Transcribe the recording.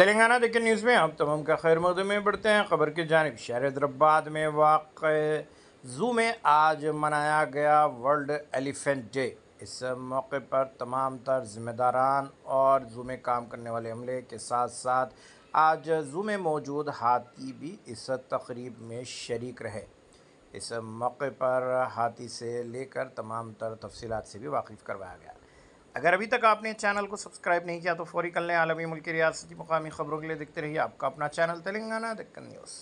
तेलंगाना देखिए न्यूज़ में आप तमाम का खैर मकदम में बढ़ते हैं खबर की जानिब। शहर हैदराबाद में वाक़ ज़ू में आज मनाया गया वर्ल्ड एलिफेंट डे। इस मौके पर तमाम तर ज़िम्मेदारान और ज़ू में काम करने वाले अमले के साथ साथ आज ज़ू में मौजूद हाथी भी इस तकरीब में शरीक रहे। इस मौके पर हाथी से लेकर तमाम तर तफसीलात से भी वाकिफ़ करवाया गया। अगर अभी तक आपने चैनल को सब्सक्राइब नहीं किया तो फ़ौरी कर लें। आलमी, मुल्की, रियासती, मुकामी ख़बरों के लिए देखते रहिए आपका अपना चैनल तेलंगाना दक्कन न्यूज़।